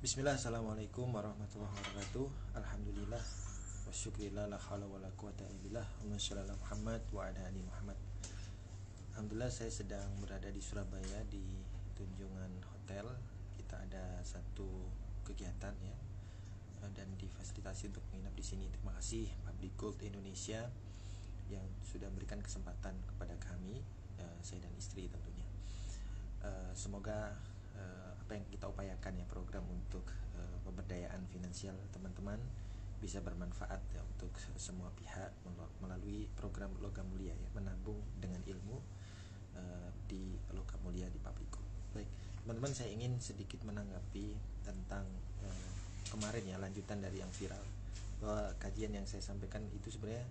Bismillah, assalamualaikum warahmatullahi wabarakatuh. Alhamdulillah wa syukrillah la hawla wa la quwata illa billah. Allahumma shalli ala Muhammad wa ala ali Muhammad. Alhamdulillah, saya sedang berada di Surabaya di Tunjungan Hotel. Kita ada satu kegiatan ya, dan difasilitasi untuk menginap di sini. Terima kasih Public Gold Indonesia yang sudah memberikan kesempatan kepada kami, saya dan istri tentunya. Semoga apa yang kita upayakan ya, program untuk pemberdayaan finansial teman-teman bisa bermanfaat ya untuk semua pihak melalui program Logam Mulia ya, menabung dengan ilmu di Logam Mulia di Pabriko. Baik, teman-teman, saya ingin sedikit menanggapi tentang kemarin ya, lanjutan dari yang viral, bahwa kajian yang saya sampaikan itu sebenarnya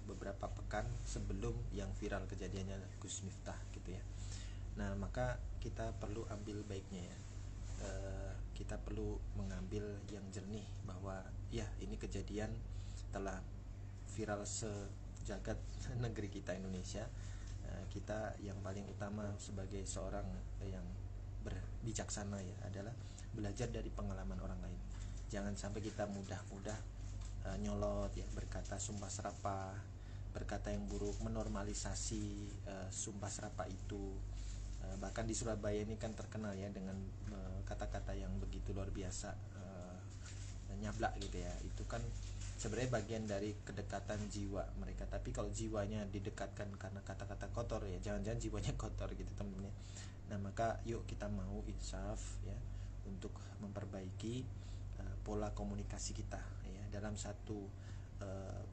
beberapa pekan sebelum yang viral kejadiannya Gus Miftah gitu ya. Nah, maka kita perlu ambil baiknya ya. Kita perlu mengambil yang jernih bahwa ya, ini kejadian telah viral sejagat negeri kita Indonesia. Kita yang paling utama sebagai seorang yang berbijaksana ya adalah belajar dari pengalaman orang lain. Jangan sampai kita mudah-mudah nyolot ya, berkata sumpah serapah, berkata yang buruk, menormalisasi sumpah serapah itu. Bahkan di Surabaya ini kan terkenal ya dengan kata-kata yang begitu luar biasa, nyablak gitu ya. Itu kan sebenarnya bagian dari kedekatan jiwa mereka. Tapi kalau jiwanya didekatkan karena kata-kata kotor ya, jangan-jangan jiwanya kotor gitu teman-teman ya. Nah, maka yuk kita mau insaf ya untuk memperbaiki pola komunikasi kita ya dalam satu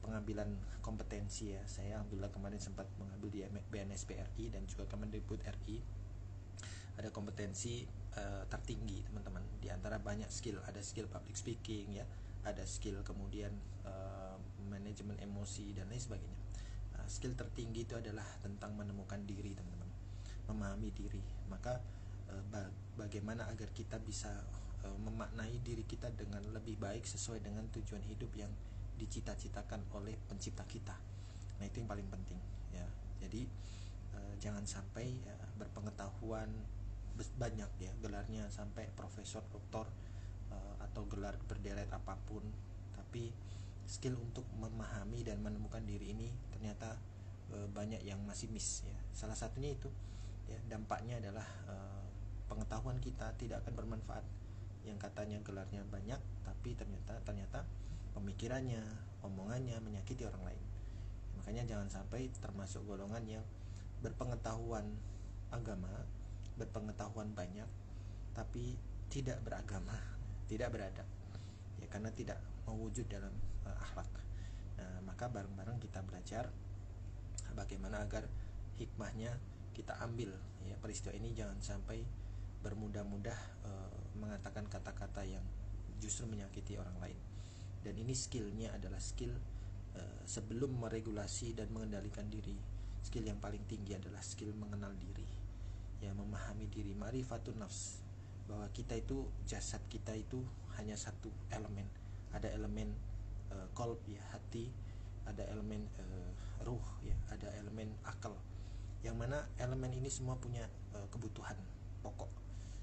pengambilan kompetensi ya. Saya alhamdulillah kemarin sempat mengambil di BNSP RI dan juga Kemendikbud RI. Ada kompetensi tertinggi teman-teman, di antara banyak skill. Ada skill public speaking ya, ada skill kemudian manajemen emosi dan lain sebagainya. Skill tertinggi itu adalah tentang menemukan diri teman-teman, memahami diri. Maka bagaimana agar kita bisa memaknai diri kita dengan lebih baik sesuai dengan tujuan hidup yang dicita-citakan oleh pencipta kita. Nah, itu yang paling penting ya. Jadi jangan sampai berpengetahuan banyak ya, gelarnya sampai profesor, doktor, atau gelar berderet apapun, tapi skill untuk memahami dan menemukan diri ini ternyata banyak yang masih miss ya. Salah satunya itu ya, dampaknya adalah pengetahuan kita tidak akan bermanfaat. Yang katanya gelarnya banyak tapi ternyata pemikirannya, omongannya menyakiti orang lain. Makanya jangan sampai termasuk golongan yang berpengetahuan agama, berpengetahuan banyak tapi tidak beragama, tidak beradab ya, karena tidak mewujud dalam akhlak. Nah, maka bareng-bareng kita belajar bagaimana agar hikmahnya kita ambil ya. Peristiwa ini jangan sampai bermudah-mudah mengatakan kata-kata yang justru menyakiti orang lain. Dan ini skillnya adalah skill sebelum meregulasi dan mengendalikan diri. Skill yang paling tinggi adalah skill mengenal diri ya, memahami diri, ma'rifatun nafs, bahwa kita itu, jasad kita itu hanya satu elemen. Ada elemen qalb ya, hati, ada elemen ruh ya, ada elemen akal, yang mana elemen ini semua punya kebutuhan pokok.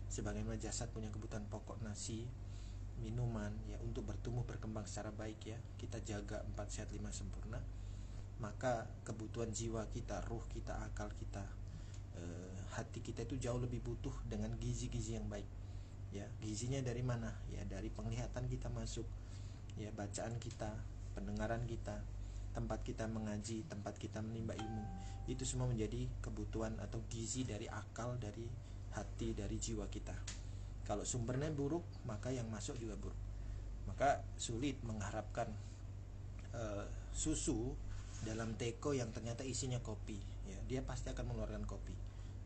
Sebagaimana jasad punya kebutuhan pokok nasi, minuman ya, untuk bertumbuh berkembang secara baik ya, kita jaga 4 sehat 5 sempurna. Maka kebutuhan jiwa kita, ruh kita, akal kita, hati kita itu jauh lebih butuh dengan gizi-gizi yang baik ya. Gizinya dari mana ya? Dari penglihatan kita masuk ya, bacaan kita, pendengaran kita, tempat kita mengaji, tempat kita menimba ilmu. Itu semua menjadi kebutuhan atau gizi dari akal, dari hati, dari jiwa kita. Kalau sumbernya buruk, maka yang masuk juga buruk. Maka sulit mengharapkan susu dalam teko yang ternyata isinya kopi ya, dia pasti akan mengeluarkan kopi.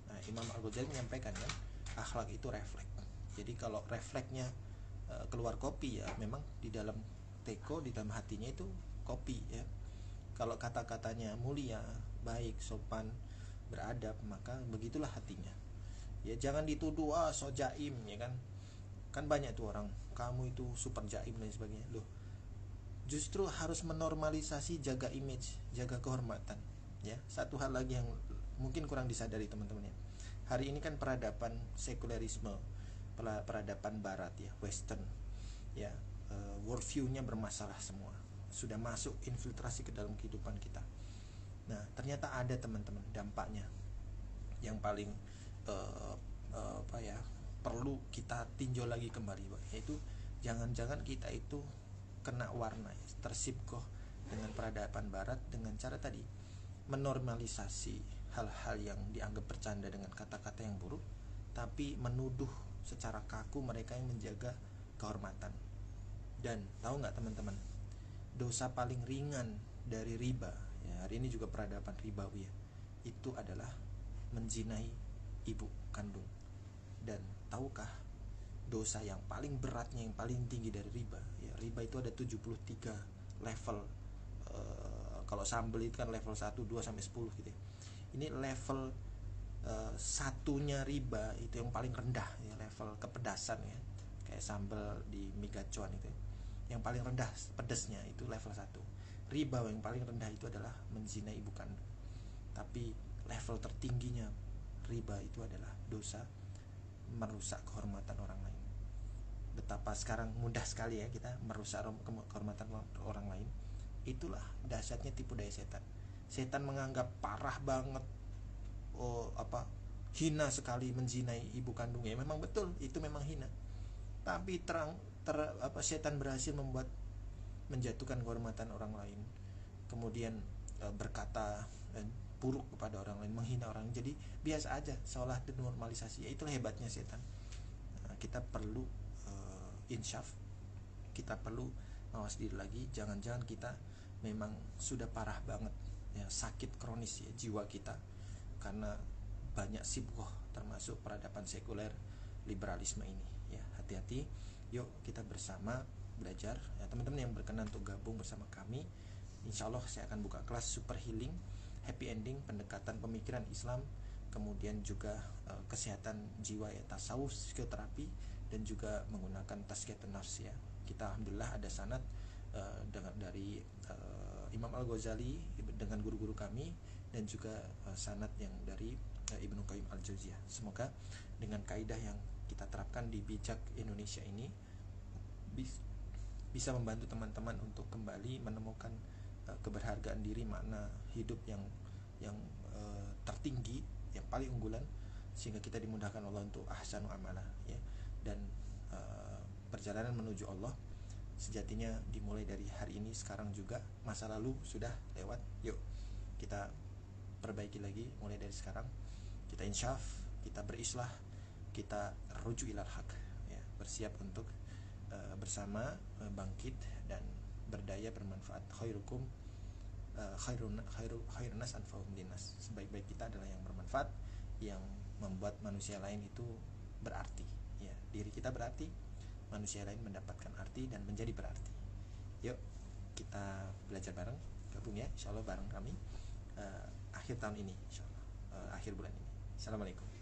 Nah, Imam Al-Ghazali menyampaikan kan, akhlak itu refleks. Jadi kalau refleksnya keluar kopi ya, memang di dalam teko, di dalam hatinya itu kopi ya. Kalau kata-katanya mulia, baik, sopan, beradab, maka begitulah hatinya ya. Jangan dituduh so jaim ya kan. Kan banyak tuh orang, kamu itu super jaim dan sebagainya. Loh, justru harus menormalisasi, jaga image, jaga kehormatan ya. Satu hal lagi yang mungkin kurang disadari teman-teman ya, hari ini kan peradaban sekulerisme peradaban barat ya, western ya, worldview-nya bermasalah semua, sudah masuk infiltrasi ke dalam kehidupan kita. Nah ternyata ada teman-teman dampaknya yang paling perlu kita tinjau lagi kembali, yaitu jangan-jangan kita itu kena warna ya, tersibgoh dengan peradaban barat dengan cara tadi menormalisasi hal-hal yang dianggap bercanda dengan kata-kata yang buruk, tapi menuduh secara kaku mereka yang menjaga kehormatan. Dan tahu nggak teman-teman, dosa paling ringan dari riba ya, hari ini juga peradaban ribawi ya, itu adalah menzinai ibu kandung. Dan tahukah dosa yang paling beratnya, yang paling tinggi dari riba ya, riba itu ada 73 level. Kalau sambel itu kan level 1, 2 sampai 10 gitu ya. Ini level satunya riba itu yang paling rendah ya, level kepedasan ya, kayak sambal di mie gacuan itu ya. Yang paling rendah pedasnya itu level 1. Riba yang paling rendah itu adalah menzinai ibu kandung. Tapi level tertingginya riba itu adalah dosa merusak kehormatan orang lain. Betapa sekarang mudah sekali ya kita merusak kehormatan orang lain. Itulah dahsyatnya tipu daya setan. Setan menganggap parah banget, hina sekali menzinai ibu kandungnya. Memang betul, itu memang hina. Tapi setan berhasil menjatuhkan kehormatan orang lain, kemudian berkata buruk kepada orang lain, menghina orang. Jadi biasa aja, seolah denormalisasi. Ya itulah hebatnya setan. Kita perlu insyaf, kita perlu mawas diri lagi. Jangan-jangan kita memang sudah parah banget ya, sakit kronis ya jiwa kita karena banyak sibgoh, termasuk peradaban sekuler liberalisme ini ya. Hati-hati, yuk kita bersama belajar ya, teman-teman yang berkenan untuk gabung bersama kami. Insya Allah saya akan buka kelas super healing, happy ending, pendekatan pemikiran Islam, kemudian juga kesehatan jiwa ya, tasawuf, psikoterapi, dan juga menggunakan tazkiyatun nafs ya. Kita alhamdulillah ada sanad dari Imam Al-Ghazali dengan guru-guru kami, dan juga sanad yang dari Ibnu Qayyim Al-Jauziyah. Semoga dengan kaidah yang kita terapkan di Bijak Indonesia ini bisa membantu teman-teman untuk kembali menemukan keberhargaan diri, makna hidup yang tertinggi, yang paling unggulan, sehingga kita dimudahkan Allah untuk ahsanu amala ya. Dan perjalanan menuju Allah sejatinya dimulai dari hari ini, sekarang juga. Masa lalu sudah lewat, yuk kita perbaiki lagi mulai dari sekarang. Kita insyaf, kita berislah, kita rujuk ilal haq ya, bersiap untuk bersama bangkit dan berdaya bermanfaat. Khairukum khairun nas anfa'uhum linnas. Sebaik-baik kita adalah yang bermanfaat, yang membuat manusia lain itu berarti ya. Diri kita berarti, manusia lain mendapatkan arti dan menjadi berarti. Yuk kita belajar bareng, gabung ya insyaallah bareng kami akhir tahun ini insyaallah, akhir bulan ini. Assalamualaikum.